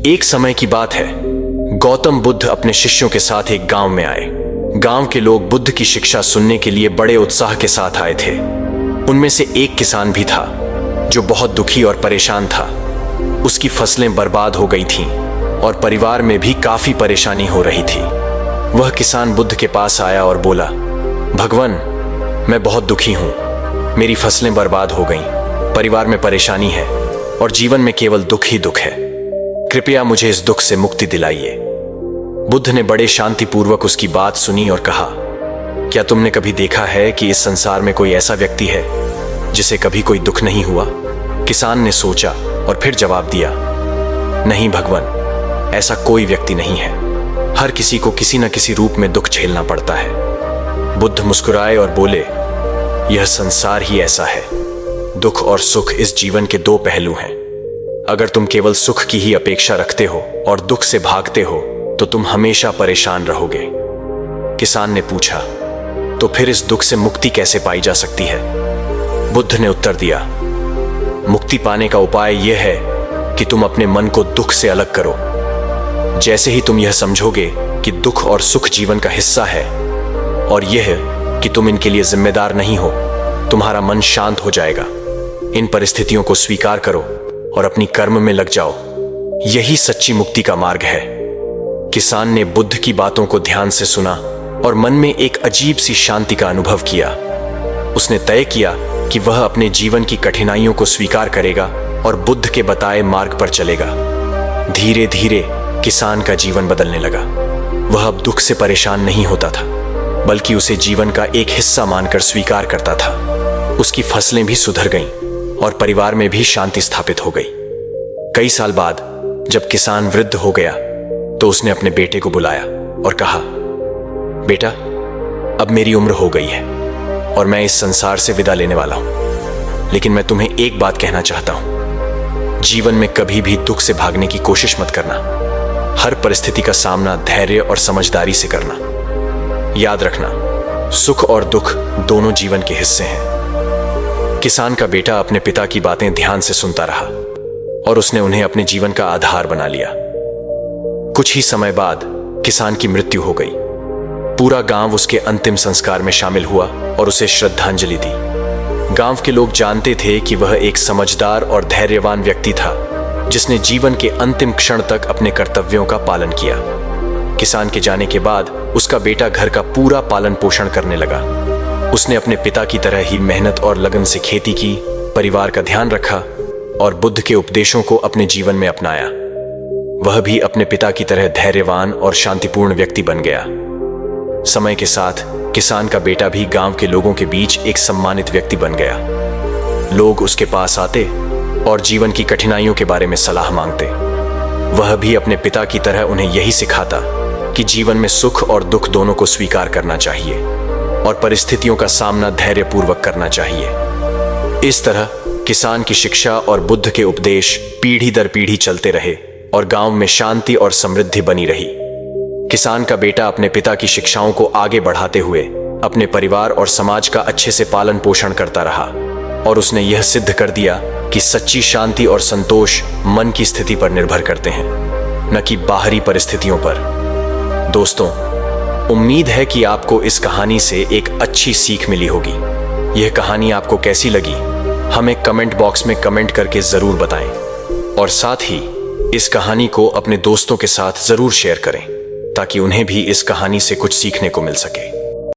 एक समय की बात है, गौतम बुद्ध अपने शिष्यों के साथ एक गांव में आए। गांव के लोग बुद्ध की शिक्षा सुनने के लिए बड़े उत्साह के साथ आए थे। उनमें से एक किसान भी था जो बहुत दुखी और परेशान था। उसकी फसलें बर्बाद हो गई थीं और परिवार में भी काफी परेशानी हो रही थी। वह किसान बुद्ध के पास आया और बोला, भगवान, मैं बहुत दुखी हूं। मेरी फसलें बर्बाद हो गईं, परिवार में परेशानी है और जीवन में केवल दुख ही दुख है। कृपया मुझे इस दुख से मुक्ति दिलाइए। बुद्ध ने बड़े शांतिपूर्वक उसकी बात सुनी और कहा, क्या तुमने कभी देखा है कि इस संसार में कोई ऐसा व्यक्ति है जिसे कभी कोई दुख नहीं हुआ? किसान ने सोचा और फिर जवाब दिया, नहीं भगवान, ऐसा कोई व्यक्ति नहीं है। हर किसी को किसी न किसी रूप में दुख झेलना पड़ता है। बुद्ध मुस्कुराए और बोले, यह संसार ही ऐसा है। दुख और सुख इस जीवन के दो पहलू हैं। अगर तुम केवल सुख की ही अपेक्षा रखते हो और दुख से भागते हो तो तुम हमेशा परेशान रहोगे। किसान ने पूछा, तो फिर इस दुख से मुक्ति कैसे पाई जा सकती है? बुद्ध ने उत्तर दिया, मुक्ति पाने का उपाय यह है कि तुम अपने मन को दुख से अलग करो। जैसे ही तुम यह समझोगे कि दुख और सुख जीवन का हिस्सा है और यह कि तुम इनके लिए जिम्मेदार नहीं हो, तुम्हारा मन शांत हो जाएगा। इन परिस्थितियों को स्वीकार करो और अपनी कर्म में लग जाओ। यही सच्ची मुक्ति का मार्ग है। किसान ने बुद्ध की बातों को ध्यान से सुना और मन में एक अजीब सी शांति का अनुभव किया। उसने तय किया कि वह अपने जीवन की कठिनाइयों को स्वीकार करेगा और बुद्ध के बताए मार्ग पर चलेगा। धीरे धीरे किसान का जीवन बदलने लगा। वह अब दुख से परेशान नहीं होता था, बल्कि उसे जीवन का एक हिस्सा मानकर स्वीकार करता था। उसकी फसलें भी सुधर गईं और परिवार में भी शांति स्थापित हो गई। कई साल बाद जब किसान वृद्ध हो गया तो उसने अपने बेटे को बुलाया और कहा, बेटा, अब मेरी उम्र हो गई है और मैं इस संसार से विदा लेने वाला हूं। लेकिन मैं तुम्हें एक बात कहना चाहता हूं, जीवन में कभी भी दुख से भागने की कोशिश मत करना। हर परिस्थिति का सामना धैर्य और समझदारी से करना। याद रखना, सुख और दुख दोनों जीवन के हिस्से हैं। किसान का बेटा अपने पिता की बातें ध्यान से सुनता रहा और उसने उन्हें अपने जीवन का आधार बना लिया। कुछ ही समय बाद किसान की मृत्यु हो गई। पूरा गांव उसके अंतिम संस्कार में शामिल हुआ और उसे श्रद्धांजलि दी। गांव के लोग जानते थे कि वह एक समझदार और धैर्यवान व्यक्ति था जिसने जीवन के अंतिम क्षण तक अपने कर्तव्यों का पालन किया। किसान के जाने के बाद उसका बेटा घर का पूरा पालन पोषण करने लगा। उसने अपने पिता की तरह ही मेहनत और लगन से खेती की, परिवार का ध्यान रखा और बुद्ध के उपदेशों को अपने जीवन में अपनाया। वह भी अपने पिता की तरह धैर्यवान और शांतिपूर्ण व्यक्ति बन गया। समय के साथ किसान का बेटा भी गांव के लोगों के बीच एक सम्मानित व्यक्ति बन गया। लोग उसके पास आते और जीवन की कठिनाइयों के बारे में सलाह मांगते। वह भी अपने पिता की तरह उन्हें यही सिखाता कि जीवन में सुख और दुख दोनों को स्वीकार करना चाहिए और परिस्थितियों का सामना धैर्यपूर्वक करना चाहिए। इस तरह किसान की शिक्षा और बुद्ध के उपदेश पीढ़ी दर पीढ़ी चलते रहे और गांव में शांति और समृद्धि बनी रही। किसान का बेटा अपने पिता की शिक्षाओं को आगे बढ़ाते हुए अपने परिवार और समाज का अच्छे से पालन पोषण करता रहा और उसने यह सिद्ध कर दिया कि सच्ची शांति और संतोष मन की स्थिति पर निर्भर करते हैं, न कि बाहरी परिस्थितियों पर। दोस्तों, उम्मीद है कि आपको इस कहानी से एक अच्छी सीख मिली होगी। यह कहानी आपको कैसी लगी, हमें कमेंट बॉक्स में कमेंट करके जरूर बताएं और साथ ही इस कहानी को अपने दोस्तों के साथ जरूर शेयर करें ताकि उन्हें भी इस कहानी से कुछ सीखने को मिल सके।